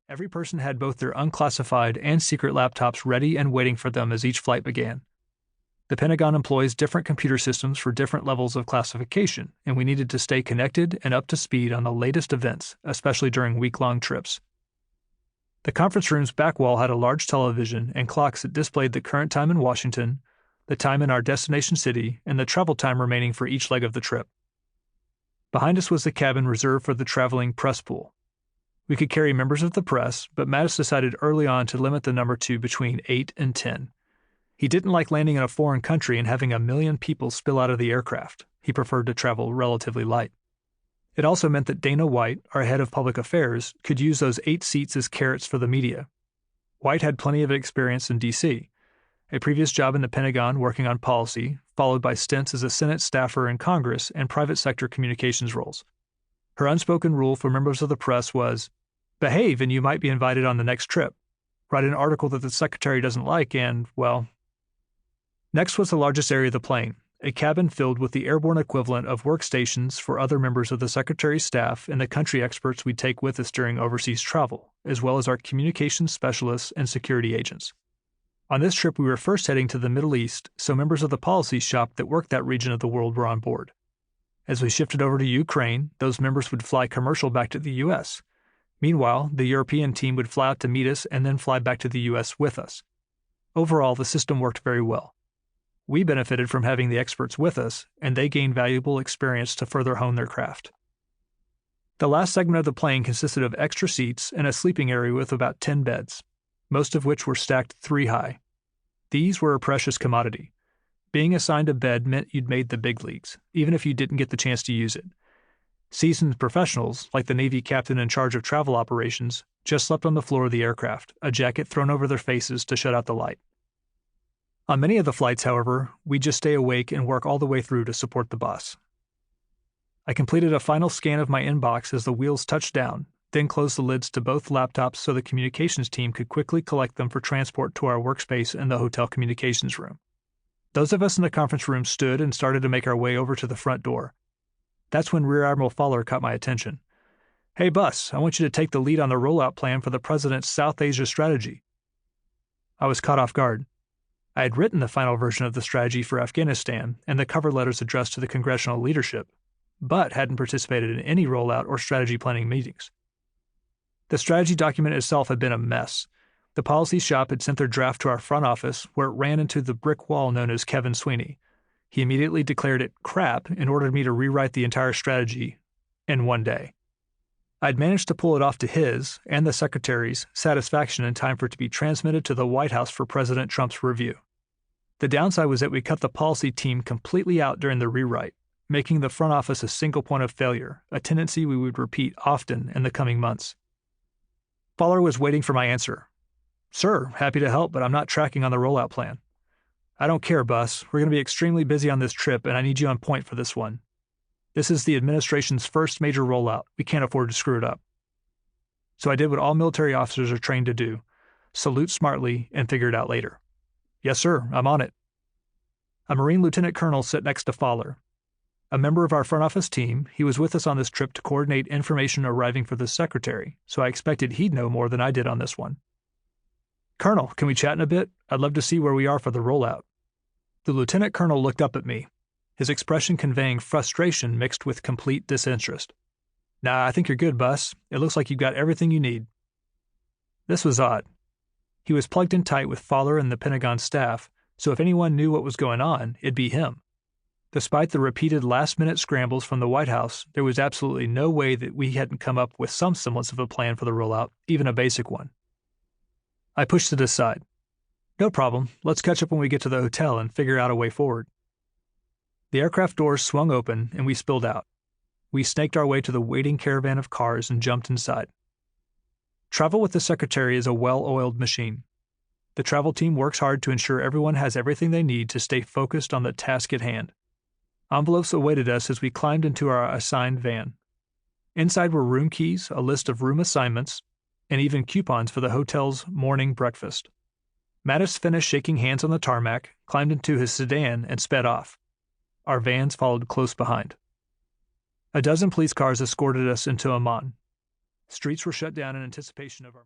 Every person had both their unclassified and secret laptops ready and waiting for them as each flight began. The Pentagon employs different computer systems for different levels of classification, and we needed to stay connected and up to speed on the latest events, especially during week-long trips. The conference room's back wall had a large television and clocks that displayed the current time in Washington, the time in our destination city, and the travel time remaining for each leg of the trip. Behind us was the cabin reserved for the traveling press pool. We could carry members of the press, but Mattis decided early on to limit the number to between 8 and 10. He didn't like landing in a foreign country and having 1 million people spill out of the aircraft. He preferred to travel relatively light. It also meant that Dana White, our head of public affairs, could use those 8 seats as carrots for the media. White had plenty of experience in D.C., a previous job in the Pentagon working on policy, followed by stints as a Senate staffer in Congress and private sector communications roles. Her unspoken rule for members of the press was, behave and you might be invited on the next trip. Write an article that the secretary doesn't like and, well. Next was the largest area of the plane, a cabin filled with the airborne equivalent of workstations for other members of the secretary's staff and the country experts we'd take with us during overseas travel, as well as our communications specialists and security agents. On this trip, we were first heading to the Middle East, so members of the policy shop that worked that region of the world were on board. As we shifted over to Ukraine, those members would fly commercial back to the U.S. Meanwhile, the European team would fly out to meet us and then fly back to the U.S. with us. Overall, the system worked very well. We benefited from having the experts with us, and they gained valuable experience to further hone their craft. The last segment of the plane consisted of extra seats and a sleeping area with about 10 beds, most of which were stacked 3 high. These were a precious commodity. Being assigned a bed meant you'd made the big leagues, even if you didn't get the chance to use it. Seasoned professionals, like the Navy captain in charge of travel operations, just slept on the floor of the aircraft, a jacket thrown over their faces to shut out the light. On many of the flights, however, we'd just stay awake and work all the way through to support the boss. I completed a final scan of my inbox as the wheels touched down, then closed the lids to both laptops so the communications team could quickly collect them for transport to our workspace in the hotel communications room. Those of us in the conference room stood and started to make our way over to the front door. That's when Rear Admiral Fowler caught my attention. "Hey, Bus, I want you to take the lead on the rollout plan for the President's South Asia strategy." I was caught off guard. I had written the final version of the strategy for Afghanistan and the cover letters addressed to the congressional leadership, but hadn't participated in any rollout or strategy planning meetings. The strategy document itself had been a mess. The policy shop had sent their draft to our front office, where it ran into the brick wall known as Kevin Sweeney. He immediately declared it crap and ordered me to rewrite the entire strategy in one day. I'd managed to pull it off to his, and the secretary's, satisfaction in time for it to be transmitted to the White House for President Trump's review. The downside was that we cut the policy team completely out during the rewrite, making the front office a single point of failure, a tendency we would repeat often in the coming months. Fowler was waiting for my answer. "Sir, happy to help, but I'm not tracking on the rollout plan." "I don't care, Bus. We're going to be extremely busy on this trip, and I need you on point for this one. This is the administration's first major rollout. We can't afford to screw it up." So I did what all military officers are trained to do: salute smartly and figure it out later. "Yes, sir, I'm on it." A Marine lieutenant colonel sat next to Fowler. A member of our front office team, he was with us on this trip to coordinate information arriving for the secretary, so I expected he'd know more than I did on this one. "Colonel, can we chat in a bit? I'd love to see where we are for the rollout." The lieutenant colonel looked up at me, his expression conveying frustration mixed with complete disinterest. "Nah, I think you're good, Bus. It looks like you've got everything you need." This was odd. He was plugged in tight with Fowler and the Pentagon staff, so if anyone knew what was going on, it'd be him. Despite the repeated last-minute scrambles from the White House, there was absolutely no way that we hadn't come up with some semblance of a plan for the rollout, even a basic one. I pushed it aside. "No problem. Let's catch up when we get to the hotel and figure out a way forward." The aircraft doors swung open and we spilled out. We snaked our way to the waiting caravan of cars and jumped inside. Travel with the secretary is a well-oiled machine. The travel team works hard to ensure everyone has everything they need to stay focused on the task at hand. Envelopes awaited us as we climbed into our assigned van. Inside were room keys, a list of room assignments, and even coupons for the hotel's morning breakfast. Mattis finished shaking hands on the tarmac, climbed into his sedan, and sped off. Our vans followed close behind. A dozen police cars escorted us into Amman. Streets were shut down in anticipation of our